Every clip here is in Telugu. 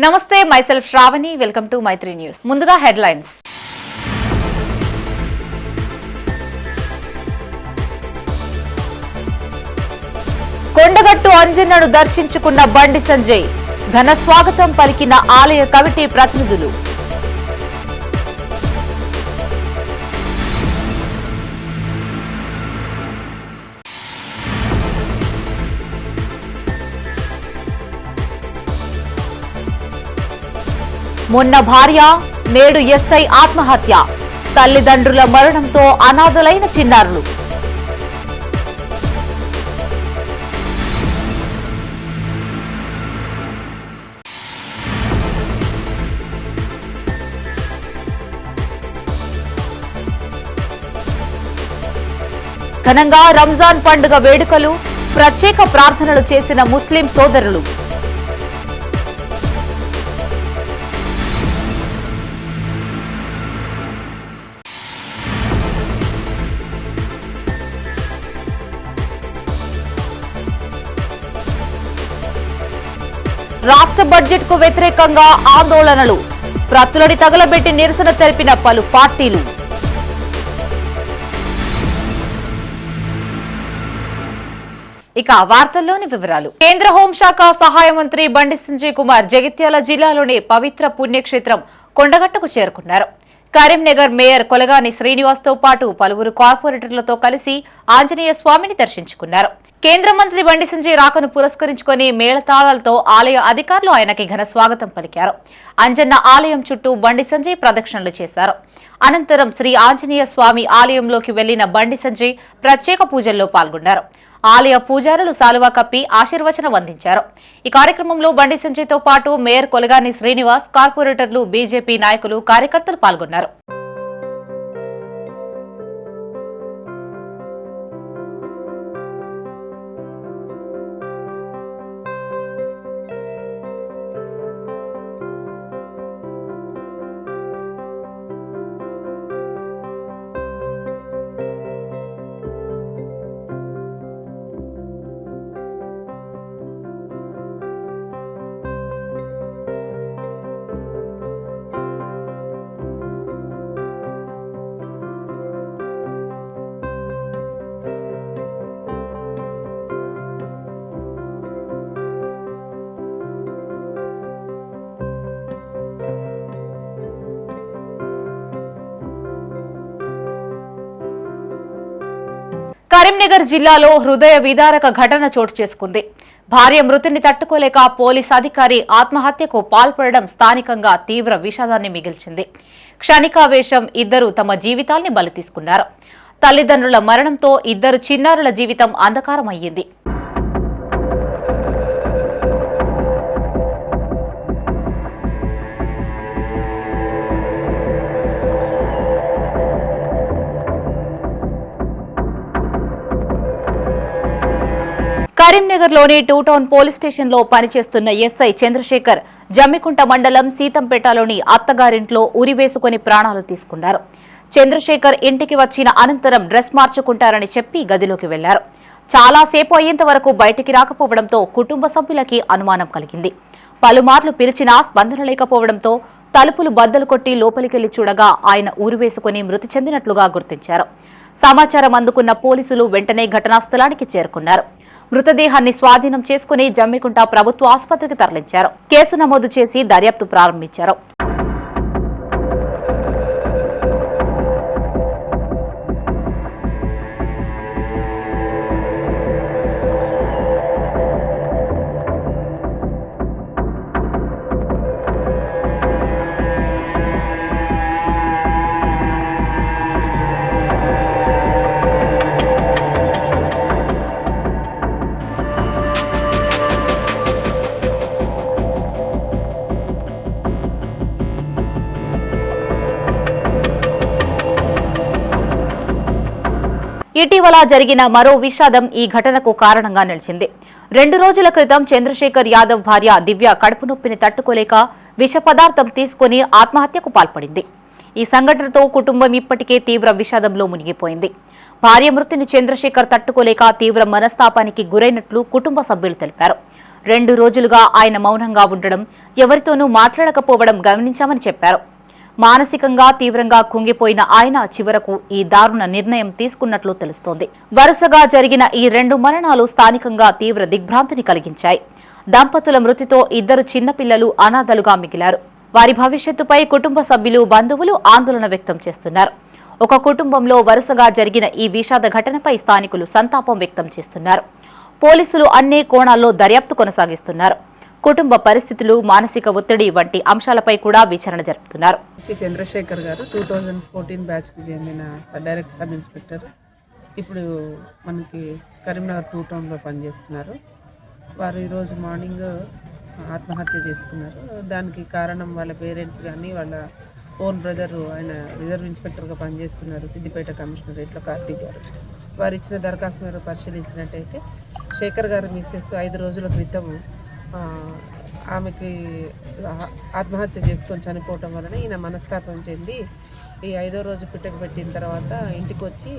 నమస్తే myself Shravani welcome to Maitri news. ముందుగా హెడ్లైన్స్. కొండగట్టు అంజన్నను దర్శించుకున్న బండి సంజయ్, ఘన స్వాగతం పలికిన ఆలయ కమిటీ ప్రతినిధులు. మొన్న భార్య, నేడు ఎస్ఐ ఆత్మహత్య, తల్లిదండ్రుల మరణంతో అనాథలైన చిన్నారులు. ఘనంగా రంజాన్ పండుగ వేడుకలు, ప్రత్యేక ప్రార్థనలు చేసిన ముస్లిం సోదరులు. రాష్ట్ర బడ్జెట్ కు వ్యతిరేకంగా ఆందోళనలు, ప్రతులని తగలబెట్టి నిరసన తెలిపిన పలు పార్టీలు. ఇక వార్తల్లోని వివరాలు. కేంద్ర హోంశాఖ సహాయ మంత్రి బండి సంజయ్ కుమార్ జగిత్యాల జిల్లాలోని పవిత్ర పుణ్యక్షేత్రం కొండగట్టుకు చేరుకున్నారు. కరీంనగర్ మేయర్ కొలగాని శ్రీనివాస్ తో పాటు పలువురు కార్పొరేటర్లతో కలిసి ఆంజనేయ స్వామిని దర్శించుకున్నారు. కేంద్ర మంత్రి బండి సంజయ్ రాకను పురస్కరించుకుని మేళతాళాలతో ఆలయ అధికారులు ఆయనకి ఘన స్వాగతం పలికారు. అంజన్న ఆలయం చుట్టూ బండి సంజయ్ ప్రదక్షిణలు చేశారు. అనంతరం శ్రీ ఆంజనేయ స్వామి ఆలయంలోకి వెళ్లిన బండి సంజయ్ ప్రత్యేక పూజల్లో పాల్గొన్నారు. ఆలయ పూజారులు సాలువా కప్పి ఆశీర్వచనం అందించారు. ఈ కార్యక్రమంలో బండి సంజయ్ తో పాటు మేయర్ కొలగాని శ్రీనివాస్, కార్పొరేటర్లు, బీజేపీ నాయకులు, కార్యకర్తలు పాల్గొన్నారు. కరీంనగర్ జిల్లాలో హృదయ విదారక ఘటన చోటు చేసుకుంది. భార్య మృతిని తట్టుకోలేక పోలీస్ అధికారి ఆత్మహత్యకు పాల్పడడం స్థానికంగా తీవ్ర విషాదాన్ని మిగిల్చింది. క్షణికావేశం ఇద్దరు తమ జీవితాల్ని బలి తీసుకున్నారు. తల్లిదండ్రుల మరణంతో ఇద్దరు చిన్నారుల జీవితం అంధకారమయ్యింది. కరీంనగర్లోని టూ టౌన్ పోలీస్ స్టేషన్లో పనిచేస్తున్న ఎస్ఐ చంద్రశేఖర్ జమ్మికుంట మండలం సీతంపేటలోని అత్తగారింట్లో ఉరివేసుకుని ప్రాణాలు తీసుకున్నారు. చంద్రశేఖర్ ఇంటికి వచ్చిన అనంతరం డ్రెస్ మార్చుకుంటారని చెప్పి గదిలోకి వెళ్లారు. చాలాసేపు అయ్యేంత వరకు బయటికి రాకపోవడంతో కుటుంబ సభ్యులకి అనుమానం కలిగింది. పలుమార్లు పిలిచినా స్పందన లేకపోవడంతో తలుపులు బద్దలు కొట్టి లోపలికెళ్లి చూడగా ఆయన ఉరివేసుకుని మృతి చెందినట్లుగా గుర్తించారు. సమాచారం అందుకున్న పోలీసులు వెంటనే ఘటనా స్థలానికి చేరుకున్నారు. మృతదేహాన్ని స్వాధీనం చేసుకుని జమ్మికుంట ప్రభుత్వ ఆసుపత్రికి తరలించారు. కేసు నమోదు చేసి దర్యాప్తు ప్రారంభించారు. ఇటీవల జరిగిన మరో విషాదం ఈ ఘటనకు కారణంగా నిలిచింది. 2 రోజుల క్రితం చంద్రశేఖర్ యాదవ్ భార్య దివ్య కడుపు నొప్పిని తట్టుకోలేక విష పదార్థం తీసుకుని ఆత్మహత్యకు పాల్పడింది. ఈ సంఘటనతో కుటుంబం ఇప్పటికే తీవ్ర విషాదంలో మునిగిపోయింది. భార్య మృతిని చంద్రశేఖర్ తట్టుకోలేక తీవ్ర మనస్తాపానికి గురైనట్లు కుటుంబ సభ్యులు తెలిపారు. 2 రోజులుగా ఆయన మౌనంగా ఉండడం, ఎవరితోనూ మాట్లాడకపోవడం గమనించామని చెప్పారు. మానసికంగా తీవ్రంగా కుంగిపోయిన ఆయన చివరకు ఈ దారుణ నిర్ణయం తీసుకున్నట్లు తెలుస్తోంది. వరుసగా జరిగిన ఈ 2 మరణాలు స్థానికంగా తీవ్ర దిగ్భ్రాంతిని కలిగించాయి. దంపతుల మృతితో 2 చిన్నపిల్లలు అనాథలుగా మిగిలారు. వారి భవిష్యత్తుపై కుటుంబ సభ్యులు, బంధువులు ఆందోళన వ్యక్తం చేస్తున్నారు. ఒక కుటుంబంలో వరుసగా జరిగిన ఈ విషాద ఘటనపై స్థానికులు సంతాపం వ్యక్తం చేస్తున్నారు. పోలీసులు అన్ని కోణాల్లో దర్యాప్తు కొనసాగిస్తున్నారు. కుటుంబ పరిస్థితులు, మానసిక ఒత్తిడి వంటి అంశాలపై కూడా విచారణ జరుపుతున్నారు. శ్రీ చంద్రశేఖర్ గారు 2014 బ్యాచ్కి చెందిన డైరెక్ట్ సబ్ ఇన్స్పెక్టర్. ఇప్పుడు మనకి కరీంనగర్ 2 టౌన్లో పనిచేస్తున్నారు. వారు ఈరోజు మార్నింగ్ ఆత్మహత్య చేసుకున్నారు. దానికి కారణం వాళ్ళ పేరెంట్స్ కానీ వాళ్ళ ఓన్ బ్రదరు, ఆయన రిజర్వ్ ఇన్స్పెక్టర్గా పనిచేస్తున్నారు సిద్దిపేట కమిషనరేట్లో, కార్తీక్ గారు. వారు ఇచ్చిన దరఖాస్తు మేరకు పరిశీలించినట్టయితే శేఖర్ గారు మిస్సెస్ 5 రోజుల క్రితం ఆమెకి ఆత్మహత్య చేసుకొని చనిపోవటం వలన ఈయన మనస్తాపం చెంది ఈ 5వ రోజు పిట్టకు పెట్టిన తర్వాత ఇంటికి వచ్చి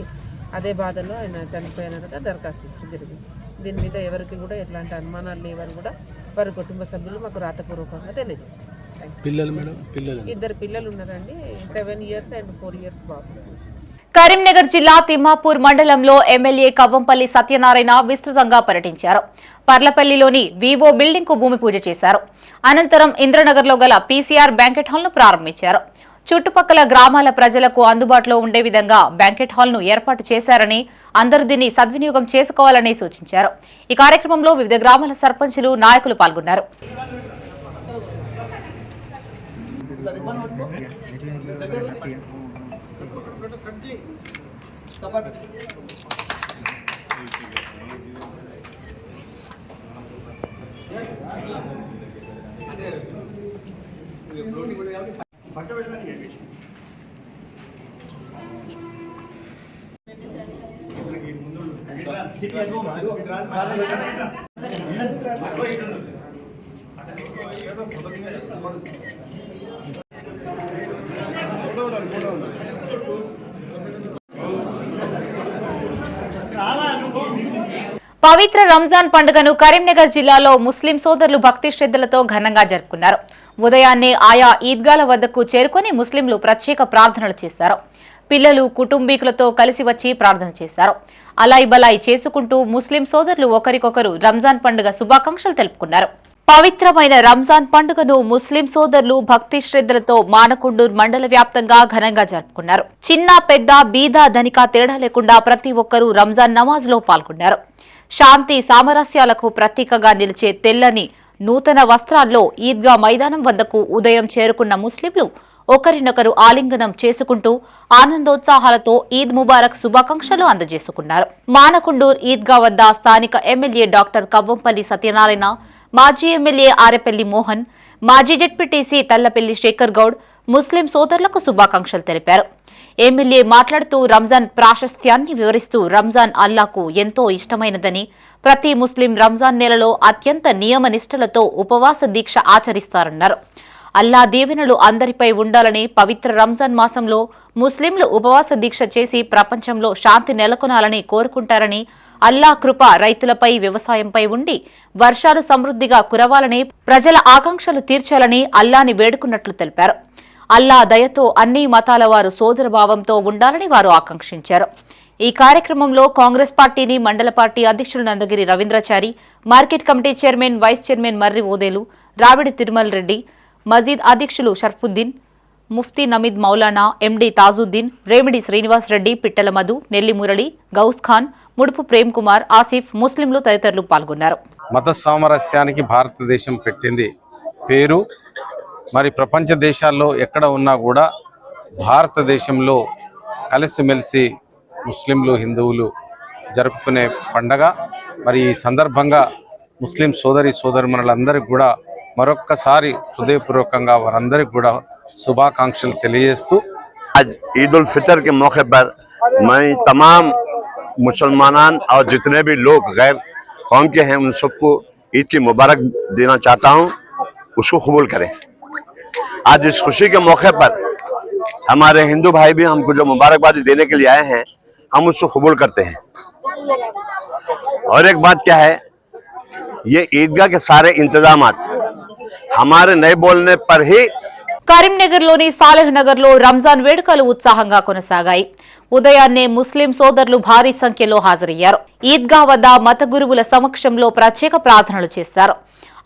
అదే బాధలో ఆయన చనిపోయినట్టుగా దరఖాస్తు ఇచ్చడం జరిగింది. దీని మీద ఎవరికి కూడా ఎట్లాంటి అనుమానాలు లేవని కూడా వారి కుటుంబ సభ్యులు మాకు రాతపూర్వకంగా తెలియజేస్తున్నారు. 2 పిల్లలు ఉన్నారండి, 7 years and 4 years బాబు. కరీంనగర్ జిల్లా తిమ్మాపూర్ మండలంలో ఎమ్మెల్యే కవ్వంపల్లి సత్యనారాయణ విస్తృతంగా పర్యటించారు. పర్లపల్లిలోని వివో బిల్డింగ్ కు భూమి పూజ చేశారు. అనంతరం ఇంద్రనగర్లో గల పీసీఆర్ బ్యాంకెట్ హాల్ ను ప్రారంభించారు. చుట్టుపక్కల గ్రామాల ప్రజలకు అందుబాటులో ఉండే విధంగా బ్యాంకెట్ హాల్ ను ఏర్పాటు చేశారని, అందరూ దీన్ని సద్వినియోగం చేసుకోవాలని సూచించారు. ఈ కార్యక్రమంలో వివిధ గ్రామాల సర్పంచులు, నాయకులు పాల్గొన్నారు. పవిత్ర రంజాన్ పండుగను కరీంనగర్ జిల్లాలో ముస్లిం సోదరులు భక్తి శ్రద్ధలతో ఘనంగా జరుపుకున్నారు. ఉదయాన్నే ఆయా ఈద్గాల వద్దకు చేరుకుని ముస్లింలు ప్రత్యేక ప్రార్థనలు చేశారు. పిల్లలు కుటుంబీకులతో కలిసి వచ్చి ప్రార్థన చేశారు. అలాయి బలాయి చేసుకుంటూ ముస్లిం సోదరులు ఒకరికొకరు రంజాన్ పండుగ శుభాకాంక్షలు తెలుపుకున్నారు. పవిత్రమైన రంజాన్ పండుగను ముస్లిం సోదరులు భక్తి శ్రద్ధలతో మానకొండూరు మండల వ్యాప్తంగా ఘనంగా జరుపుకున్నారు. చిన్న పెద్ద, బీద ధనిక తేడా లేకుండా ప్రతి ఒక్కరూ రంజాన్ నమాజ్ లో పాల్గొన్నారు. శాంతి సామరస్యాలకు ప్రతీకగా నిలిచే తెల్లని నూతన వస్త్రాల్లో ఈద్గా మైదానం వద్దకు ఉదయం చేరుకున్న ముస్లింలు ఒకరినొకరు ఆలింగనం చేసుకుంటూ ఆనందోత్సాహాలతో ఈద్ ముబారక్ శుభాకాంక్షలు అందజేసుకున్నారు. మానకొండూరు ఈద్గా వద్ద స్థానిక ఎమ్మెల్యే డాక్టర్ కవ్వంపల్లి సత్యనారాయణ, మాజీ ఎమ్మెల్యే ఆరెపల్లి మోహన్, మాజీ జెడ్పీటీసీ తల్లపల్లి శేఖర్ గౌడ్ ముస్లిం సోదరులకు శుభాకాంక్షలు తెలిపారు. ఎమ్మెల్యే మాట్లాడుతూ రంజాన్ ప్రాశస్త్యాన్ని వివరిస్తూ రంజాన్ అల్లాకు ఎంతో ఇష్టమైనదని, ప్రతి ముస్లిం రంజాన్ నెలలో అత్యంత నియమ నిష్టలతో ఉపవాస దీక్ష ఆచరిస్తారన్నారు. అల్లా దీవెనలు అందరిపై ఉండాలని, పవిత్ర రంజాన్ మాసంలో ముస్లింలు ఉపవాస దీక్ష చేసి ప్రపంచంలో శాంతి నెలకొనాలని కోరుకుంటారని, అల్లా కృప రైతులపై, వ్యవసాయంపై ఉండి వర్షాలు సమృద్ధిగా కురవాలని, ప్రజల ఆకాంక్షలు తీర్చాలని అల్లాని వేడుకున్నట్లు తెలిపారు. అల్లా దయతో అన్ని మతాల వారు సోదరభావంతో ఉండాలని వారు ఆకాంక్షించారు. ఈ కార్యక్రమంలో కాంగ్రెస్ పార్టీని మండల పార్టీ అధ్యక్షులు Nandagiri Ravindrachari, market committee chairman, vice chairman Marri Odelu, Ravidi Tirumala Reddy, మజీద్ అధ్యక్షులు షర్ఫుద్దీన్, ముఫ్తీ నమీద్ మౌలానా, ఎండీ తాజుద్దీన్, రేమిడి శ్రీనివాస్ రెడ్డి, పిట్టల మధు, నెల్లి మురళి, గౌస్ ఖాన్, ముడుపు ప్రేమ్ కుమార్, ఆసిఫ్, ముస్లింలు తదితరులు పాల్గొన్నారు. మత సామరస్యానికి భారతదేశం పెట్టింది పేరు. మరి ప్రపంచ దేశాల్లో ఎక్కడ ఉన్నా కూడా భారతదేశంలో కలిసిమెలిసి ముస్లింలు, హిందువులు జరుపుకునే పండగ. మరి ఈ సందర్భంగా ముస్లిం సోదరిమణులందరికీ కూడా మరొక్కసారి హృదయపూర్వకంగా వారందరికీ కూడా శుభాకాంక్షలు తెలియజేస్తూ, आज ईद उल फितर के मौके पर मैं तमाम मुसलमान और जितने भी लोग गैर कौम के हैं उन सबको ईद की मुबारक देना चाहता हूं, उसको कबूल करें। आज इस खुशी के मौके पर हमारे हिंदू भाई भी हमको जो मुबारकबादी देने के लिए आए हैं, हम उसको कबूल करते हैं। और एक बात क्या है, ये ईदगाह के सारे इंतजाम हमारे नहीं बोलने पर ही కరీంనగర్లోని సాలెహ్ నగర్లో రంజాన్ వేడుకలు ఉత్సాహంగా కొనసాగాయి. ఉదయాన్నే ముస్లిం సోదరులు భారీ సంఖ్యలో హాజరయ్యారు. ఈద్గా వద్ద మత గురువుల సమక్షంలో ప్రత్యేక ప్రార్థనలు చేశారు.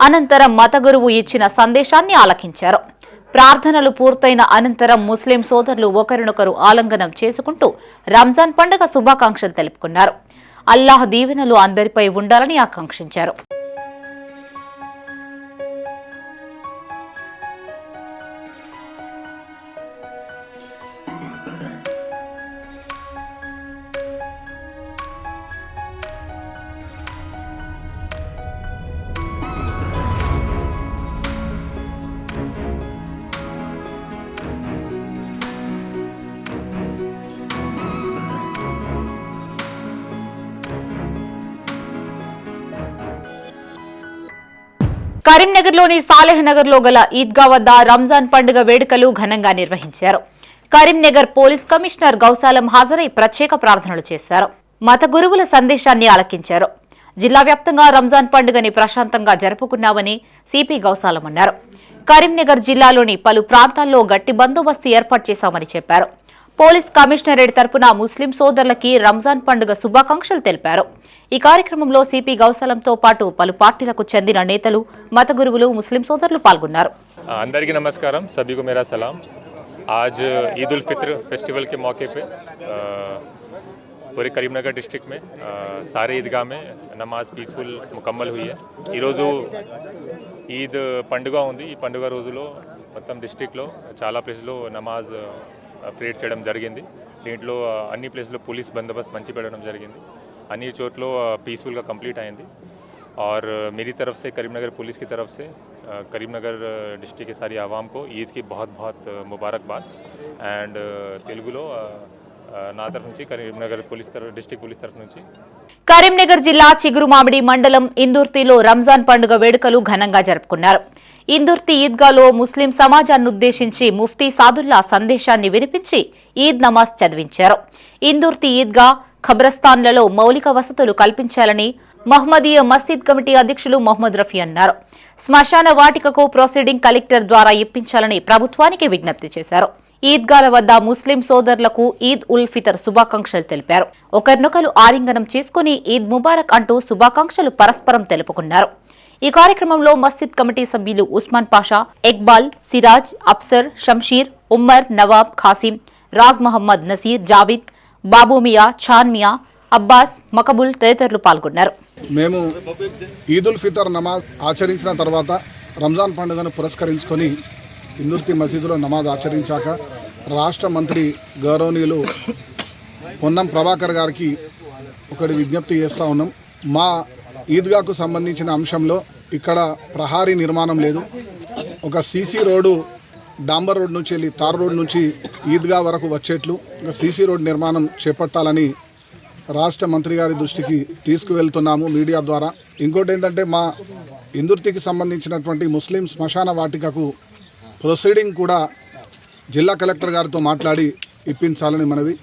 అనంతరం మత గురువు ఇచ్చిన సందేశాన్ని ఆలకించారు. ప్రార్థనలు పూర్తయిన అనంతరం ముస్లిం సోదరులు ఒకరినొకరు ఆలింగనం చేసుకుంటూ రంజాన్ పండుగ శుభాకాంక్షలు తెలుపుకున్నారు. అల్లాహ్ దీవెనలు అందరిపై ఉండాలని ఆకాంక్షించారు. కరీంనగర్లోని సాలెహ్ నగర్లో గల ఈద్గా వద్ద రంజాన్ పండుగ వేడుకలు ఘనంగా నిర్వహించారు. కరీంనగర్ పోలీస్ కమిషనర్ గౌసాలం హాజరై ప్రత్యేక ప్రార్థనలు చేశారు. మత గురువుల సందేశాన్ని ఆలకించారు. జిల్లా వ్యాప్తంగా రంజాన్ పండుగని ప్రశాంతంగా జరుపుకున్నామని సిపి గౌసాలం అన్నారు. కరీంనగర్ జిల్లాలోని పలు ప్రాంతాల్లో గట్టి బందోబస్తు ఏర్పాటు చేశామని చెప్పారు. పోలీస్ కమిషనరేట్ తరపున ముస్లిం సోదరులకి రంజాన్ పండుగ శుభాకాంక్షలు తెలిపారు. ఈ కార్యక్రమంలో సిపి గౌసాలంతో పాటు పలు పార్టీలకు చెందిన నేతలు, మత గురువులు, ముస్లిం సోదరులు పాల్గొన్నారు. అందరికీ నమస్కారం. सभी को मेरा सलाम. आज ईद उल फित्र फेस्टिवल के मौके पे पूरे करीमनगर डिस्ट्रिक्ट में सारे ईदगाह में नमाज पीसफुल मुकम्मल हुई है. ఈరోజు ఈద్ పండుగ ఉంది. ఈ పండుగ రోజులో మొత్తం డిస్ట్రిక్ట్లో చాలా ప్లేస్లో నమాజ్ ప్రేయర్ చేయడం జరిగింది. దీంట్లో అన్ని ప్లేస్లో పోలీస్ బందోబస్తు మంచి పెట్టడం జరిగింది. అన్ని చోట్ల పీస్ఫుల్గా కంప్లీట్ అయింది. और मेरी तरफ से करीमनगर पुलिस की तरफ से करीमनगर डिस्ट्रिक्ट के सारी आवाम को ईद की बहुत बहुत मुबारकबाद. एंड तेलुगुलो నా తరఫు నుంచి కరీంనగర్ డిస్ట్రిక్ట్ పోలీస్ తరఫు నుంచి. కరీంనగర్ జిల్లా చిగురుమామిడి మండలం ఇందుర్తిలో రంజాన్ పండుగ వేడుకలు ఘనంగా జరుపుకున్నారు. ఇందుర్తి ఈద్గాలో ముస్లిం సమాజాన్నుద్దేశించి ముఫ్తీ సాదుల్లా సందేశాన్ని వినిపించి ఈద్ నమాజ్ చదివించారు. ఇందుర్తి ఈద్గా, ఖబ్రస్థాన్లలో మౌలిక వసతులు కల్పించాలని మహ్మదీయ మస్జిద్ కమిటీ అధ్యక్షులు మొహమ్మద్ రఫీ అన్నారు. శ్మశాన వాటికకు ప్రొసీడింగ్ కలెక్టర్ ద్వారా ఇప్పించాలని ప్రభుత్వానికి విజ్ఞప్తి చేశారు. ఈద్గాల వద్ద ముస్లిం సోదరులకు ఈద్ ఉల్ ఫితర్ శుభాకాంక్షలు తెలిపారు. ఒకరినొకరు ఆలింగనం చేసుకుని ఈద్ ముబారక్ అంటూ శుభాకాంక్షలు పరస్పరం తెలుపుకున్నారు. ఈ కార్యక్రమంలో మస్జిద్ కమిటీ సభ్యులు ఉస్మాన్ పాషా, ఇక్బాల్, సిరాజ్, అఫ్సర్, షంషీర్, ఉమ్మర్, నవాబ్, ఖాసిం, రాజ్ మహమ్మద్, నసీర్, జావిద్, బాబుమియా, చాన్మియా, అబ్బాస్, మకబుల్ తదితరులు పాల్గొన్నారు. మేము ఈద్ ఉల్ ఫితర్ నమాజ్ ఆచరించిన తర్వాత రంజాన్ పండుగను పురస్కరించుకొని ఇందుర్తి మసీదులో నమాజ్ ఆచరించాక రాష్ట్ర మంత్రి గౌరవనీయులు పొన్నం ప్రభాకర్ గారికి ఒకటి విజ్ఞప్తి చేస్తూ ఉన్నాం. మా ఈద్గాకు సంబంధించిన అంశంలో ఇక్కడ ప్రహారీ నిర్మాణం లేదు. ఒక సీసీ రోడ్డు డాంబర్ రోడ్ నుంచి వెళ్ళి తార్ రోడ్ నుంచి ఈద్గా వరకు వచ్చేట్లు ఒక సీసీ రోడ్ నిర్మాణం చేపట్టాలని రాష్ట్ర మంత్రి గారి దృష్టికి తీసుకువెళ్తున్నాము మీడియా ద్వారా. ఇంకోటి ఏంటంటే మా ఇందుర్తికి సంబంధించినటువంటి ముస్లిం శ్మశాన వాటికకు ప్రొసీడింగ్ కూడా జిల్లా కలెక్టర్ గారితో మాట్లాడి ఇప్పించాలని మనవి.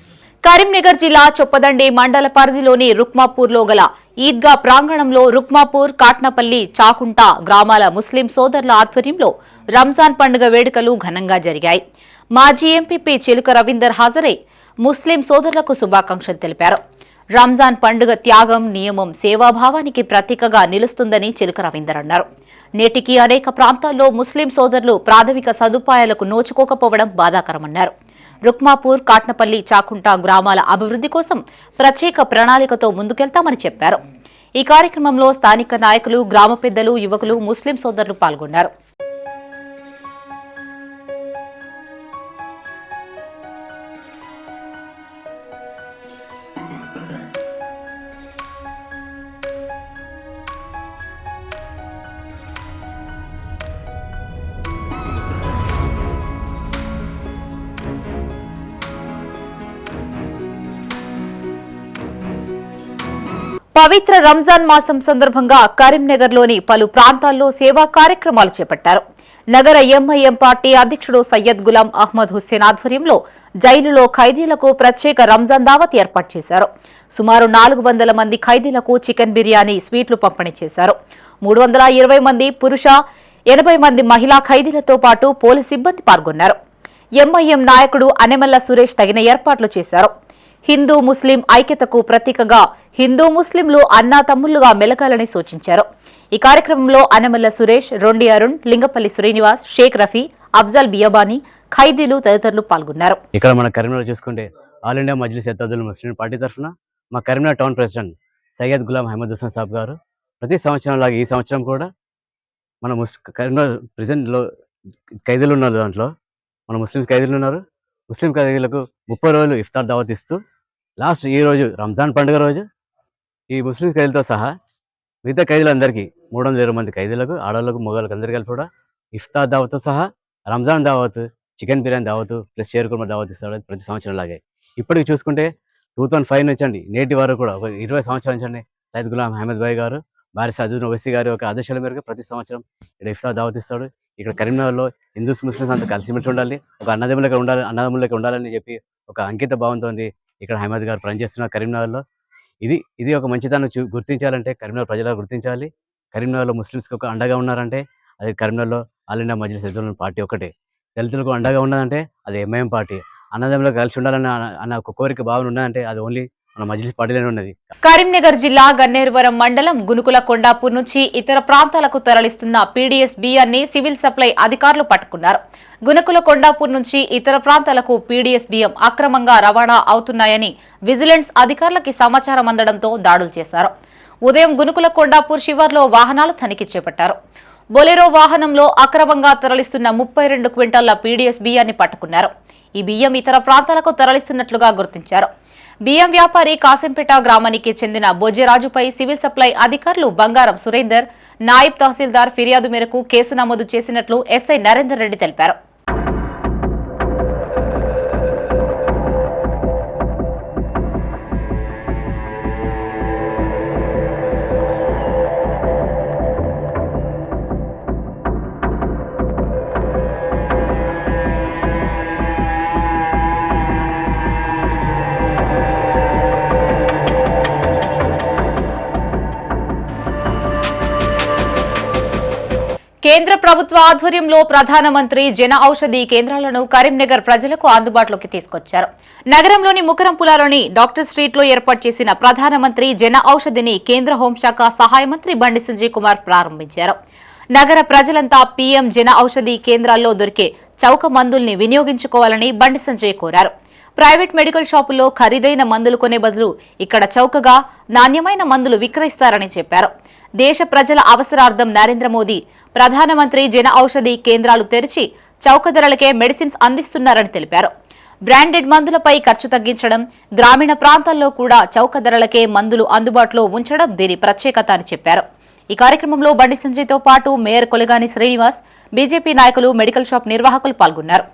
కరీంనగర్ జిల్లా చొప్పదండి మండల పరిధిలోని రుక్మాపూర్లో గల ఈద్గా ప్రాంగణంలో రుక్మాపూర్, కాట్నపల్లి, చాకుంట గ్రామాల ముస్లిం సోదరుల ఆధ్వర్యంలో రంజాన్ పండుగ వేడుకలు ఘనంగా జరిగాయి. మాజీ ఎంపీపీ చిలుక రవీందర్ హాజరై ముస్లిం సోదరులకు శుభాకాంక్షలు తెలిపారు. రంజాన్ పండుగ త్యాగం, నియమం, సేవాభావానికి ప్రతీకగా నిలుస్తుందని చిలుక రవీందర్ అన్నారు. నేటికి అనేక ప్రాంతాల్లో ముస్లిం సోదరులు ప్రాథమిక సదుపాయాలకు నోచుకోకపోవడం బాధాకరమన్నారు. రుక్మాపూర్, కాట్నపల్లి, చాకుంట గ్రామాల అభివృద్ధి కోసం ప్రత్యేక ప్రణాళికతో ముందుకెళ్తామని చెప్పారు. ఈ కార్యక్రమంలో స్థానిక నాయకులు, గ్రామ పెద్దలు, యువకులు, ముస్లిం సోదరులు పాల్గొన్నారు. పవిత్ర రంజాన్ మాసం సందర్భంగా కరీంనగర్లోని పలు ప్రాంతాల్లో సేవా కార్యక్రమాలు చేపట్టారు. నగర ఎంఐఎం పార్టీ అధ్యక్షుడు సయ్యద్ గులాం అహ్మద్ హుస్సేన్ ఆధ్వర్యంలో జైలులో ఖైదీలకు ప్రత్యేక రంజాన్ దావత్ ఏర్పాటు చేశారు. సుమారు 400 మంది ఖైదీలకు చికెన్ బిర్యానీ, స్వీట్లు పంపిణీ చేశారు. 320 మంది పురుష, 80 మంది మహిళా ఖైదీలతో పాటు పోలీస్ సిబ్బంది పాల్గొన్నారు. ఎంఐఎం నాయకుడు అనెమల్ల సురేష్ తగిన ఏర్పాట్లు చేశారు. హిందూ ముస్లిం ఐక్యతకు ప్రతీకగా హిందూ ముస్లింలు అన్నా తమ్ముళ్లుగా మెలగాలని సూచించారు. ఈ కార్యక్రమంలో అనెమల్ల సురేష్, రొండి అరుణ్, లింగపల్లి శ్రీనివాస్, షేక్ రఫీ, అఫ్జల్ బియాబానీ, ఖైదీలు తదితరులు పాల్గొన్నారు. ఇక్కడ మన కరీంనగర్ చూసుకుంటే all India Majlis Ittehadul Muslim party తరఫున మా కరీంనగర్ టౌన్ ప్రెసిడెంట్ సయ్యద్ గులాం అహ్మద్ హుస్సేన్ సాబ్ గారు ప్రతి సంవత్సరం లాగా ఈ సంవత్సరం కూడా మన కరీంనగర్ ప్రెసిడెంట్లో ఖైదీలు ఉన్నారు. దాంట్లో మన ముస్లిమ్స్ ఖైదీలు ఉన్నారు. ముస్లిం ఖైదీలకు 30 రోజులు ఇఫ్తార్ దావత్ ఇస్తూ లాస్ట్ ఈ రోజు రంజాన్ పండుగ రోజు ఈ ముస్లిం ఖైదీలతో సహా మిగతా ఖైదీలందరికీ 320 మంది ఖైదీలకు, ఆడవాళ్ళకు, మగవాళ్ళకి అందరికీ కలిపి కూడా ఇఫ్తార్ దావత్తో సహా రంజాన్ దావత్, చికెన్ బిర్యానీ దావత్ ప్లస్ షేర్ కుర్మా దావత్ ఇస్తాడు ప్రతి సంవత్సరం లాగే. ఇప్పటికి చూసుకుంటే 2005 నుంచి అండి నేటి వరకు కూడా ఒక 20 సంవత్సరాల నుంచి అండి సయ్యద్ గులాం అహ్మద్ భాయ్ గారు, భార్య సజ్జద్ ఓవైసీ గారి యొక్క ఆదేశాల మేరకు ప్రతి సంవత్సరం ఇక్కడ ఇఫ్తార్ దావత్ ఇస్తాడు. ఇక్కడ కరీంనగర్లో హిందూస్ ముస్లిమ్స్ అంతా కలిసిమెలిసి ఉండాలి, ఒక అన్నదమ్ములకి ఉండాలని చెప్పి ఒక అంకిత భావంతో ఇక్కడ అహ్మద్ గారు పనిచేస్తున్నారు కరీంనగర్లో. ఇది ఒక మంచిదాన్ని గుర్తించాలంటే కరీంనగర్ ప్రజలు గుర్తించాలి. కరీంనగర్లో ముస్లిమ్స్కి ఒక అండగా ఉన్నారంటే అది కరీంనగర్లో all India Majlis Ittehadul party ఒకటే. దళితులకు అండగా ఉన్నదంటే అది ఎంఐఎం పార్టీ. అన్నదమ్ములకు కలిసి ఉండాలని అన్న ఒక కోరిక భావన ఉన్నదంటే అది ఓన్లీ మన మజ్లిస్ పార్టీలోనే ఉన్నది. కరీంనగర్ జిల్లా గన్నేరువరం మండలం గునుకుల కొండాపూర్ నుంచి ఇతర ప్రాంతాలకు తరలిస్తున్న పీడీఎస్ బియ్యాన్ని సివిల్ సప్లై అధికారులు పట్టుకున్నారు. గునుకుల కొండాపూర్ నుంచి ఇతర ప్రాంతాలకు పీడీఎస్ బియ్యం అక్రమంగా రవాణా అవుతున్నాయని విజిలెన్స్ అధికారులకి సమాచారం అందడంతో దాడులు చేశారు. ఉదయం గునుకుల కొండాపూర్ శివార్లో వాహనాలు తనిఖీ చేపట్టారు. బొలెరో వాహనంలో అక్రమంగా తరలిస్తున్న 32 క్వింటాళ్ల పీడీఎస్ బియ్యాన్ని పట్టుకున్నారు. ఈ బియ్యం ఇతర ప్రాంతాలకు తరలిస్తున్నట్లుగా గుర్తించారు. బియ్యం వ్యాపారి కాసింపేట గ్రామానికి చెందిన బొజ్జరాజుపై సివిల్ సప్లై అధికారులు బంగారం సురేందర్, నాయిబ్ తహసీల్దార్ ఫిర్యాదు మేరకు కేసు నమోదు చేసినట్లు ఎస్ఐ నరేందర్ రెడ్డి తెలిపారు. కేంద్ర ప్రభుత్వ ఆధ్వర్యంలో ప్రధానమంత్రి జన ఔషధి కేంద్రాలను కరీంనగర్ ప్రజలకు అందుబాటులోకి తీసుకొచ్చారు. నగరంలోని ముకరంపులాలోని డాక్టర్ స్ట్రీట్ లో ఏర్పాటు చేసిన ప్రధానమంత్రి జన ఔషధిని కేంద్ర హోంశాఖ సహాయ మంత్రి బండి సంజయ్ కుమార్ ప్రారంభించారు. నగర ప్రజలంతా పీఎం జన ఔషధి కేంద్రాల్లో దొరికే చౌక మందుల్ని వినియోగించుకోవాలని బండి సంజయ్ కోరారు. ప్రైవేట్ మెడికల్ షాపుల్లో ఖరీదైన మందులు కొనే బదులు ఇక్కడ చౌకగా నాణ్యమైన మందులు విక్రయిస్తారని చెప్పారు. దేశ ప్రజల అవసరార్థం నరేంద్ర మోదీ ప్రధానమంత్రి జన ఔషధి కేంద్రాలు తెరిచి చౌక ధరలకే మెడిసిన్స్ అందిస్తున్నారని తెలిపారు. బ్రాండెడ్ మందులపై ఖర్చు తగ్గించడం, గ్రామీణ ప్రాంతాల్లో కూడా చౌక ధరలకే మందులు అందుబాటులో ఉంచడం దీని ప్రత్యేకత అని చెప్పారు. ఈ కార్యక్రమంలో బండి సంజయ్తో పాటు మేయర్ కొలగాని శ్రీనివాస్, బీజేపీ నాయకులు, మెడికల్ షాప్ నిర్వాహకులు పాల్గొన్నారు.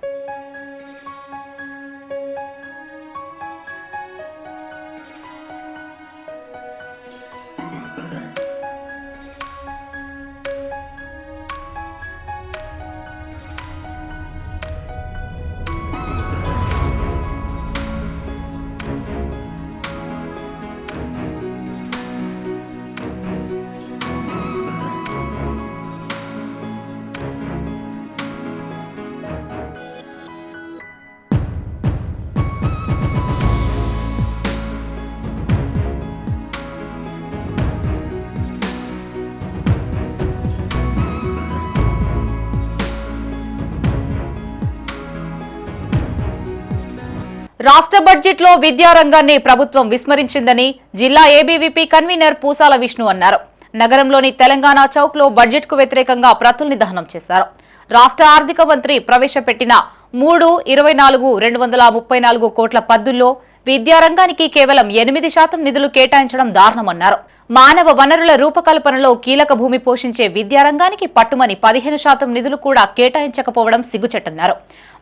రాష్ట్ర బడ్జెట్లో విద్యారంగాన్ని ప్రభుత్వం విస్మరించిందని జిల్లా ఏబీవీపీ కన్వీనర్ పూసాల విష్ణు అన్నారు. నగరంలోని తెలంగాణ చౌక్లో బడ్జెట్కు వ్యతిరేకంగా ప్రతుల్ని దహనం చేశారు. రాష్ట్ర ఆర్థిక మంత్రి ప్రవేశపెట్టిన 3/24/234 కోట్ల పద్దుల్లో విద్యారంగానికి కేవలం 8% నిధులు కేటాయించడం దారుణమన్నారు. మానవ వనరుల రూపకల్పనలో కీలక భూమి పోషించే విద్యారంగానికి పట్టుమని 15% నిధులు కూడా కేటాయించకపోవడం సిగ్గుచెట్టన్నారు.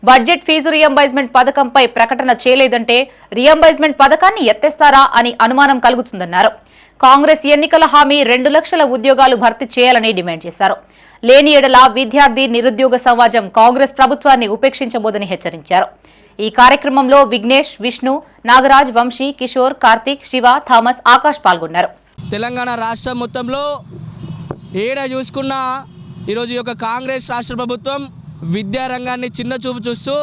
బడ్జెట్ ఫీజు రియంబర్స్మెంట్ పథకంపై ప్రకటన చేయలేదంటే రియంబర్స్మెంట్ పథకాన్ని ఎత్తేస్తారా అని అనుమానం కలుగుతుందన్నారు. కాంగ్రెస్ ఎన్నికల హామీ 2 లక్షల ఉద్యోగాలు భర్తీ చేయాలని డిమాండ్ చేశారు. లేని ఎడల విద్యార్థి నిరుద్యోగ సమాజం కాంగ్రెస్ ప్రభుత్వాన్ని ఉపేక్షించబోదని హెచ్చరించారు. ఈ కార్యక్రమంలో విఘ్నేష్, విష్ణు, నాగరాజ్, వంశీ, కిషోర్, కార్తీక్, శివ, థామస్, ఆకాష్ పాల్గొన్నారు. తెలంగాణ రాష్ట్రం మొత్తంలో ఏడ చూసుకున్నా ఈరోజు యొక్క కాంగ్రెస్ రాష్ట్ర ప్రభుత్వం విద్యారంగాన్ని చిన్న చూపు చూస్తూ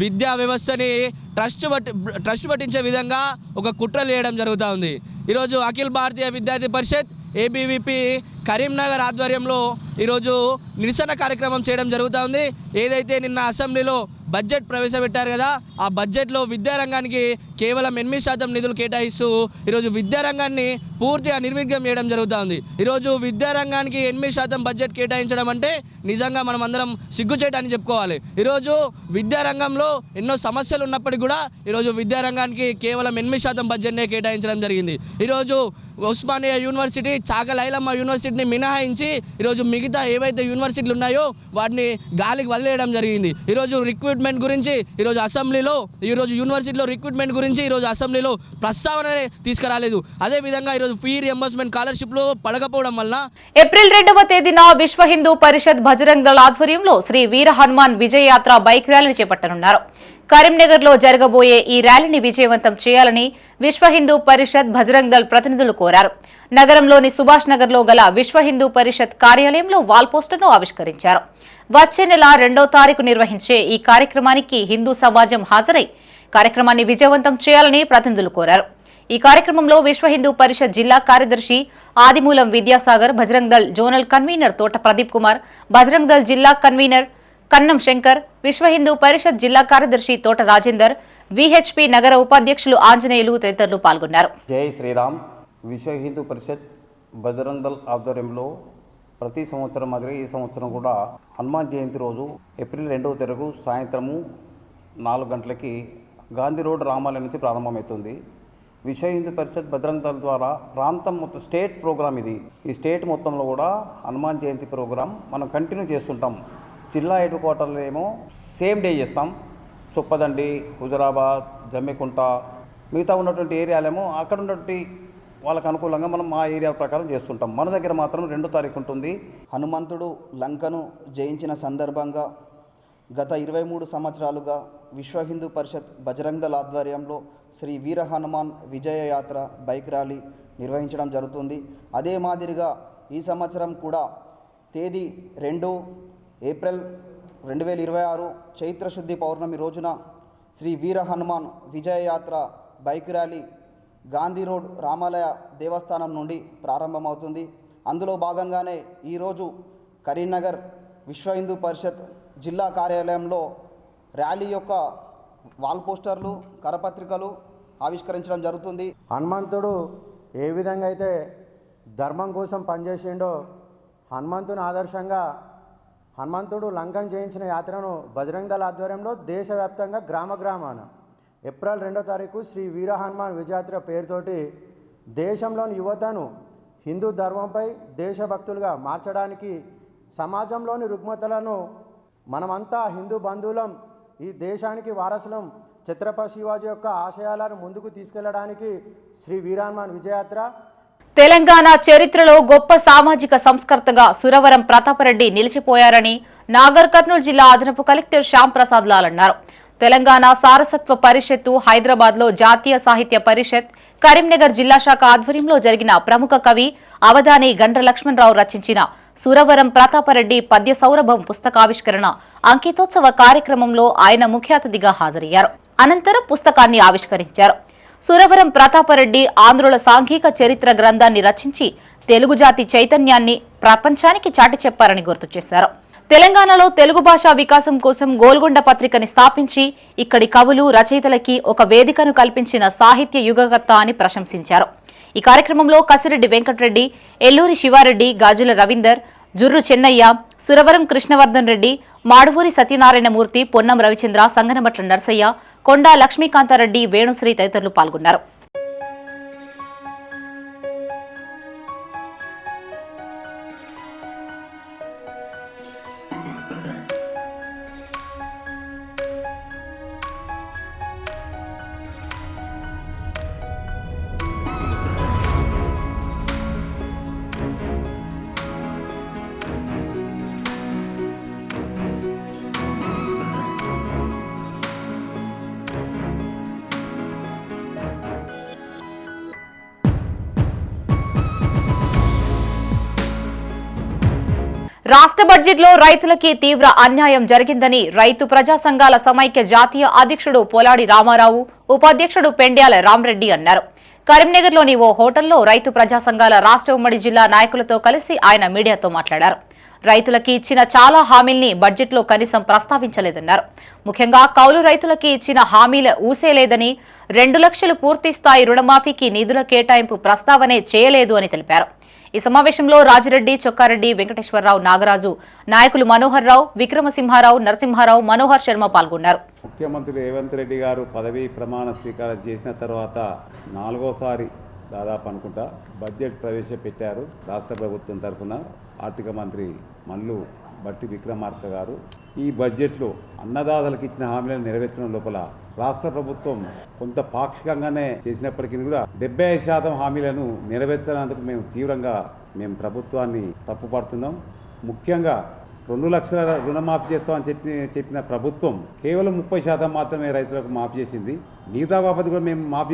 విద్యా వ్యవస్థని ట్రస్ట్ పట్టించే విధంగా ఒక కుట్రలు చేయడం జరుగుతూ ఉంది. ఈరోజు అఖిల భారతీయ విద్యార్థి పరిషత్ ఏబీవీపీ కరీంనగర్ ఆధ్వర్యంలో ఈరోజు నిరసన కార్యక్రమం చేయడం జరుగుతూ ఉంది. ఏదైతే నిన్న అసెంబ్లీలో బడ్జెట్ ప్రవేశపెట్టారు కదా, ఆ బడ్జెట్లో విద్యారంగానికి కేవలం 8% నిధులు కేటాయిస్తూ ఈరోజు విద్యారంగాన్ని పూర్తిగా నిర్విఘ్నం చేయడం జరుగుతూ ఉంది. ఈరోజు విద్యారంగానికి 8% బడ్జెట్ కేటాయించడం అంటే నిజంగా మనం అందరం సిగ్గుచేటని చెప్పుకోవాలి. ఈరోజు విద్యారంగంలో ఎన్నో సమస్యలు ఉన్నప్పటికీ కూడా ఈరోజు విద్యారంగానికి కేవలం 8% బడ్జెట్నే కేటాయించడం జరిగింది. ఈరోజు ఉస్మానియా యూనివర్సిటీ, చాకలైలమ్మ యూనివర్సిటీని మినహాయించి ఈరోజు మిగతా ఏవైతే యూనివర్సిటీలు ఉన్నాయో వాటిని గాలికి వదిలేయడం జరిగింది. ఈరోజు రిక్రూట్మెంట్ గురించి ఈరోజు అసెంబ్లీలో యూనివర్సిటీలో రిక్రూట్మెంట్ గురించి ఈరోజు అసెంబ్లీలో ప్రస్తావన తీసుకురాలేదు. అదేవిధంగా ఈరోజు ఫీ రియంబర్స్మెంట్ స్కాలర్షిప్లు పడకపోవడం వల్ల ఏప్రిల్ 2వ తేదీన విశ్వ హిందూ పరిషత్ బజరంగ్ దళ్ ఆధ్వర్యంలో శ్రీ వీర హనుమాన్ విజయ యాత్ర బైక్ ర్యాలీని చేపట్టనున్నారు. కరీంనగర్ లో జరగబోయే ఈ ర్యాలీని విజయవంతం చేయాలని విశ్వ హిందూ పరిషత్ బజరంగ్ దళ్ ప్రతినిధులు కోరారు. నగరంలోని సుభాష్ నగర్ లో గల విశ్వ హిందూ పరిషత్ కార్యాలయంలో వాల్ పోస్టర్ను ఆవిష్కరించారు. వచ్చే నెల 2వ తారీఖు నిర్వహించే ఈ కార్యక్రమానికి హిందూ సమాజం హాజరై కార్యక్రమాన్ని విజయవంతం చేయాలని ప్రతినిధులు కోరారు. ఈ కార్యక్రమంలో విశ్వ హిందూ పరిషత్ జిల్లా కార్యదర్శి ఆదిమూలం విద్యాసాగర్, బజరంగ్ దళ్ జోనల్ కన్వీనర్ తోట ప్రదీప్ కుమార్, బజరంగ్ దళ్ జిల్లా కన్వీనర్ కన్నం శంకర్, విశ్వ హిందూ పరిషత్ జిల్లా కార్యదర్శి తోట రాజేందర్, విహెచ్పి నగర ఉపాధ్యక్షులు ఆంజనేయులు తదితరులు పాల్గొన్నారు. జై శ్రీరామ్. విశ్వ హిందూ పరిషత్ బజరంగ్ దళ్ ఆధ్వర్యంలో ప్రతి సంవత్సరం మాదిరి ఈ సంవత్సరం కూడా హనుమాన్ జయంతి రోజు ఏప్రిల్ 2వ తారీఖు సాయంత్రము 4 గంటలకి గాంధీ రోడ్ రామాలయం నుంచి ప్రారంభమవుతుంది. విశ్వ హిందూ పరిషత్ బజరంగ్ దళ్ ద్వారా ప్రాంతం మొత్తం స్టేట్ ప్రోగ్రామ్ ఇది. ఈ స్టేట్ మొత్తంలో కూడా హనుమాన్ జయంతి ప్రోగ్రాం మనం కంటిన్యూ చేస్తుంటాం. జిల్లా హెడ్ క్వార్టర్లో ఏమో సేమ్ డే చేస్తాం. చొప్పదండి, హుజరాబాద్, జమ్మికుంట, మిగతా ఉన్నటువంటి ఏరియాలేమో అక్కడ ఉన్నటువంటి వాళ్ళకు అనుకూలంగా మనం ఆ ఏరియా ప్రకారం చేస్తుంటాం. మన దగ్గర మాత్రం 2వ తారీఖు ఉంటుంది. హనుమంతుడు లంకను జయించిన సందర్భంగా గత 23 సంవత్సరాలుగా విశ్వ హిందూ పరిషత్ బజరంగ్ దళ్ ఆధ్వర్యంలో శ్రీ వీర హనుమాన్ విజయ యాత్ర బైక్ ర్యాలీ నిర్వహించడం జరుగుతుంది. అదే మాదిరిగా ఈ సంవత్సరం కూడా తేదీ 2 ఏప్రిల్ 2026 చైత్రశుద్ధి పౌర్ణమి రోజున శ్రీ వీర హనుమాన్ విజయ యాత్ర బైక్ ర్యాలీ గాంధీ రోడ్ రామాలయ దేవస్థానం నుండి ప్రారంభమవుతుంది. అందులో భాగంగానే ఈరోజు కరీంనగర్ విశ్వ హిందూ పరిషత్ జిల్లా కార్యాలయంలో ర్యాలీ యొక్క వాల్ పోస్టర్లు, కరపత్రికలు ఆవిష్కరించడం జరుగుతుంది. హనుమంతుడు ఏ విధంగా అయితే ధర్మం కోసం పనిచేసిండో హనుమంతుని ఆదర్శంగా హనుమంతుడు లంకను జయించిన యాత్రను బజరంగ్ దళ్ ఆధ్వర్యంలో దేశవ్యాప్తంగా గ్రామాన ఏప్రిల్ 2వ తారీఖు శ్రీ వీర హనుమాన్ విజయాత్ర పేరుతోటి దేశంలోని యువతను హిందూ ధర్మంపై దేశభక్తులుగా మార్చడానికి, సమాజంలోని రుగ్మతలను మనమంతా హిందూ బంధువులం, ఈ దేశానికి వారసులం, ఛత్రపతి శివాజీ యొక్క ఆశయాలను ముందుకు తీసుకెళ్లడానికి శ్రీ వీర హనుమాన్ విజయాత్ర. తెలంగాణ చరిత్రలో గొప్ప సామాజిక సంస్కర్తగా సురవరం ప్రతాపరెడ్డి నిలిచిపోయారని నాగర్ కర్నూలు జిల్లా అదనపు కలెక్టర్ శ్యామ్ ప్రసాద్ లాల్ అన్నారు. తెలంగాణ సారసత్వ పరిషత్తు, హైదరాబాద్లో జాతీయ సాహిత్య పరిషత్, కరీంనగర్ జిల్లా శాఖ ఆధ్వర్యంలో జరిగిన ప్రముఖ కవి అవధాని గండ్ర లక్ష్మణరావు రచించిన సురవరం ప్రతాపరెడ్డి పద్య సౌరభం పుస్తకావిష్కరణ అంకితోత్సవ కార్యక్రమంలో ఆయన ముఖ్య అతిథిగా హాజరయ్యారు. అనంతరం పుస్తకాన్ని ఆవిష్కరించారు. సురవరం ప్రతాపరెడ్డి ఆంధ్రుల సాంఘిక చరిత్ర గ్రంథాన్ని రచించి తెలుగు జాతి చైతన్యాన్ని ప్రపంచానికి చాటి చెప్పారని గుర్తు చేశారు. తెలంగాణలో తెలుగు భాషా వికాసం కోసం గోల్గొండ పత్రికని స్థాపించి ఇక్కడి కవులు, రచయితలకి ఒక వేదికను కల్పించిన సాహిత్య యుగకర్త అని ప్రశంసించారు. ఈ కార్యక్రమంలో కసిరెడ్డి వెంకటరెడ్డి, ఎల్లూరి శివారెడ్డి, గాజుల రవీందర్, జుర్రు చెన్నయ్య, సురవరం కృష్ణవర్ధన్ రెడ్డి, మాడువూరి సత్యనారాయణమూర్తి, పొన్నం రవిచంద్ర, సంగనమట్ల నర్సయ్య, కొండా లక్ష్మీకాంతారెడ్డి, వేణుశ్రీ తదితరులు పాల్గొన్నారు. రాష్ట్ర బడ్జెట్లో రైతులకి తీవ్ర అన్యాయం జరిగిందని రైతు ప్రజా సంఘాల సమైక్య జాతీయ అధ్యక్షుడు పోలాడి రామారావు, ఉపాధ్యక్షుడు పెండ్యాల రామరెడ్డి అన్నారు. కరీంనగర్లోని ఓ హోటల్లో రైతు ప్రజా సంఘాల రాష్ట్ర ఉమ్మడి జిల్లా నాయకులతో కలిసి ఆయన మీడియాతో మాట్లాడారు. రైతులకి ఇచ్చిన చాలా హామీల్ని బడ్జెట్లో కనీసం ప్రస్తావించలేదన్నారు. ముఖ్యంగా కౌలు రైతులకి ఇచ్చిన హామీల ఊసేలేదని, 2 లక్షలు పూర్తి స్థాయి రుణమాఫీకి నిధుల కేటాయింపు ప్రస్తావనే చేయలేదు అని తెలిపారు. ఈ సమావేశంలో రాజిరెడ్డి, చొక్కారెడ్డి, వెంకటేశ్వరరావు, నాగరాజు, నాయకులు మనోహర్ రావు, విక్రమసింహారావు, నరసింహారావు, మనోహర్ శర్మ పాల్గొన్నారు. ముఖ్యమంత్రి రేవంత్ రెడ్డి గారు పదవీ ప్రమాణ స్వీకారం చేసిన తర్వాత 4వసారి దాదాపు అనుకుంటా బడ్జెట్ ప్రవేశపెట్టారు. రాష్ట్ర ప్రభుత్వం తరఫున ఆర్థిక మంత్రి మల్లు బట్టి విక్రమార్క గారు ఈ బడ్జెట్లో అన్నదాతలకు ఇచ్చిన హామీలను నెరవేర్చడం లోపల రాష్ట్ర ప్రభుత్వం కొంత పాక్షికంగానే చేసినప్పటికీ కూడా 75% హామీలను నెరవేర్చడానికి మేము ప్రభుత్వాన్ని తప్పుపడుతున్నాం. ముఖ్యంగా 2 లక్షల రుణమాఫీ చేస్తామని చెప్పిన ప్రభుత్వం కేవలం 30% మాత్రమే రైతులకు మాఫీ చేసింది. మిగతా బాబతి కూడా మేము మాఫీ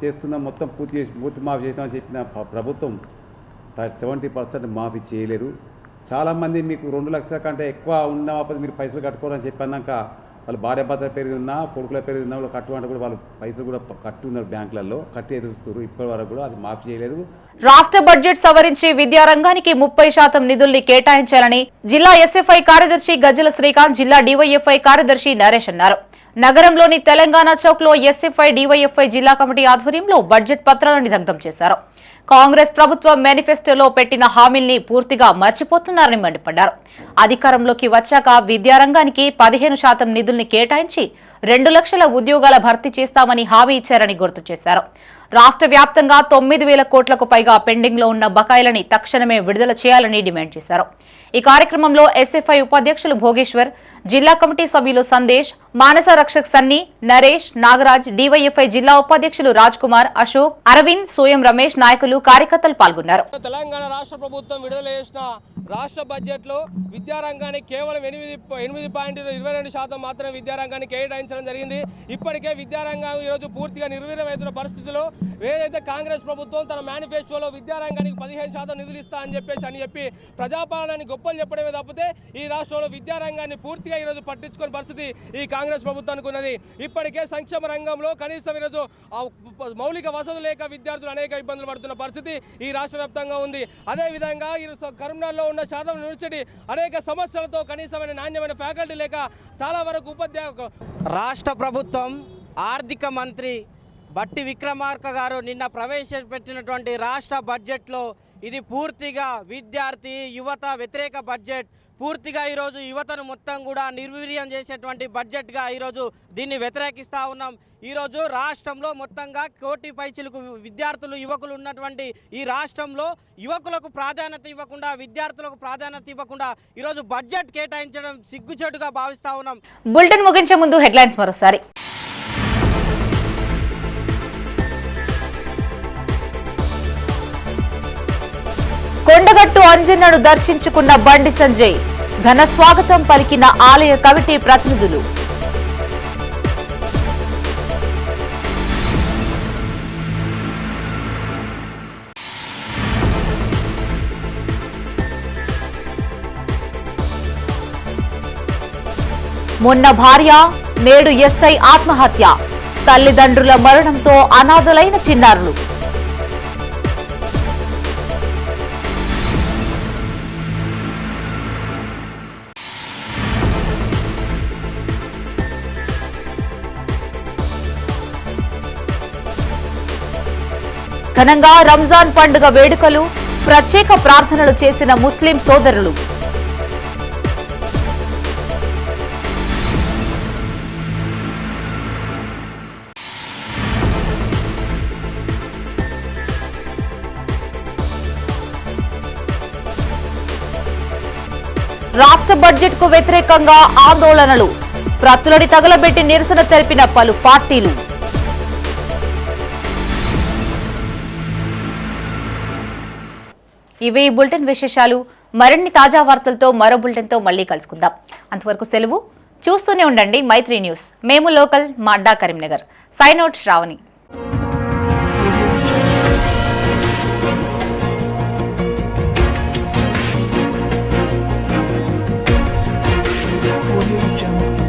చేస్తున్నాం మొత్తం పూర్తి మాఫీ చేస్తామని చెప్పిన ప్రభుత్వం 70% మాఫీ చేయలేరు. చాలామంది మీకు 2 లక్షల కంటే ఎక్కువ ఉన్న బాబతి మీరు పైసలు కట్టుకోవాలని చెప్పన్నాక వాళ్ళు భార్య భర్త పేరు ఉన్నా, కొడుకుల పేరు ఉన్నా వాళ్ళు కట్టుకుంటే కూడా వాళ్ళు పైసలు కూడా కట్టి ఉన్నారు, బ్యాంకులలో కట్టి ఎదురుస్తారు. ఇప్పటి వరకు కూడా అది మాఫీ చేయలేదు. రాష్ట్ర బడ్జెట్ సవరించి విద్యారంగానికి 30% నిధుల్ని కేటాయించాలని జిల్లా ఎస్ఎఫ్ఐ కార్యదర్శి గజ్జల శ్రీకాంత్, జిల్లా డివైఎఫ్ఐ కార్యదర్శి నరేష్ అన్నారు. నగరంలోని తెలంగాణ చౌక్ లో ఎస్ఎఫ్ఐ డివైఎఫ్ఐ జిల్లా కమిటీ ఆధ్వర్యంలో బడ్జెట్ పత్రాలను దగ్ధం చేశారు. కాంగ్రెస్ ప్రభుత్వం మేనిఫెస్టోలో పెట్టిన హామీల్ని పూర్తిగా మర్చిపోతున్నారని మండిపడ్డారు. అధికారంలోకి వచ్చాక విద్యారంగానికి 15% నిధుల్ని కేటాయించి 2 లక్షల ఉద్యోగాల భర్తీ చేస్తామని హామీ ఇచ్చారని గుర్తు చేశారు. రాష్ట్ర వ్యాప్తంగా 9,000 కోట్లకు పైగా పెండింగ్ లో ఉన్న బకాయిలని తక్షణమే విడుదల చేయాలని డిమాండ్ చేశారు. ఈ కార్యక్రమంలో ఎస్ఎఫ్ఐ ఉపాధ్యక్షులు భోగేశ్వర్, జిల్లా కమిటీ సభ్యులు సందేశ్, మానస రక్షక్ సన్నీ, నరేష్, నాగరాజ్, డివైఎఫ్ఐ జిల్లా ఉపాధ్యక్షులు రాజ్ కుమార్, అశోక్, అరవింద్, సోయం రమేష్, నాయకులు, కార్యకర్తలు పాల్గొన్నారు. తెలంగాణ రాష్ట్ర ప్రభుత్వం విడుదల చేసిన రాష్ట్ర బడ్జెట్ లో విద్యారంగానికి కేవలం 8.22% మాత్రమే విద్యారంగానికి కేటాయించడం జరిగింది. ఇప్పటికే విద్యారంగం ఈరోజు పూర్తిగా నిర్వీర్యమవుతున్న పరిస్థితిలో ఏదైతే కాంగ్రెస్ ప్రభుత్వం తన మేనిఫెస్టోలో విద్యారంగానికి 15% నిధులు ఇస్తా అని చెప్పి ప్రజాపాలనని గొప్పలు చెప్పడమే తప్పితే ఈ రాష్ట్రంలో విద్యారంగాన్ని పూర్తిగా ఈరోజు పట్టించుకునే పరిస్థితి ఈ కాంగ్రెస్ ప్రభుత్వానికి ఉన్నది. ఇప్పటికే సంక్షేమ రంగంలో కనీసం ఈరోజు మౌలిక వసతులు లేక విద్యార్థులు అనేక ఇబ్బందులు పడుతున్న పరిస్థితి ఈ రాష్ట్ర వ్యాప్తంగా ఉంది. అదేవిధంగా కరీంనగర్లో ఉన్న శాతం యూనివర్సిటీ అనేక సమస్యలతో కనీసమైన నాణ్యమైన ఫ్యాకల్టీ లేక చాలా వరకు రాష్ట్ర ప్రభుత్వం ఆర్థిక మంత్రి బట్టి విక్రమార్క గారు నిన్న ప్రవేశపెట్టినటువంటి రాష్ట్ర బడ్జెట్లో ఇది పూర్తిగా విద్యార్థి యువత వ్యతిరేక బడ్జెట్. పూర్తిగా ఈరోజు యువతను మొత్తం కూడా నిర్వీర్యం చేసేటువంటి బడ్జెట్గా ఈరోజు దీన్ని వ్యతిరేకిస్తూ ఉన్నాం. ఈరోజు రాష్ట్రంలో మొత్తంగా 1 కోటి పైచిలకు విద్యార్థులు యువకులు ఉన్నటువంటి ఈ రాష్ట్రంలో యువకులకు ప్రాధాన్యత ఇవ్వకుండా, విద్యార్థులకు ప్రాధాన్యత ఇవ్వకుండా ఈరోజు బడ్జెట్ కేటాయించడం సిగ్గుచేటుగా భావిస్తూ ఉన్నాం. బులెటిన్ ముగించే ముందు హెడ్లైన్స్ మరోసారి. కొండగట్టు అంజన్నను దర్శించుకున్న బండి సంజయ్, ఘన స్వాగతం పలికిన ఆలయ కమిటీ ప్రతినిధులు. మొన్న భార్య, నేడు ఎస్ఐ ఆత్మహత్య, తల్లిదండ్రుల మరణంతో అనాథలైన చిన్నారులు. ఘనంగా రంజాన్ పండుగ వేడుకలు, ప్రత్యేక ప్రార్థనలు చేసిన ముస్లిం సోదరులు. రాష్ట్ర బడ్జెట్ కు వ్యతిరేకంగా ఆందోళనలు, ప్రతులని తగలబెట్టి నిరసన తెలిపిన పలు పార్టీలు. ఇవి బులెటిన్ విశేషాలు. మరిన్ని తాజా వార్తలతో మరో బులెటిన్తో మళ్ళీ కలుసుకుందాం. అంతవరకు సెలవు. చూస్తూనే ఉండండి మైత్రి న్యూస్. మేము లోకల్, మా అడ్డా Karimnagar. Sign out Shravani. Audio Jungle.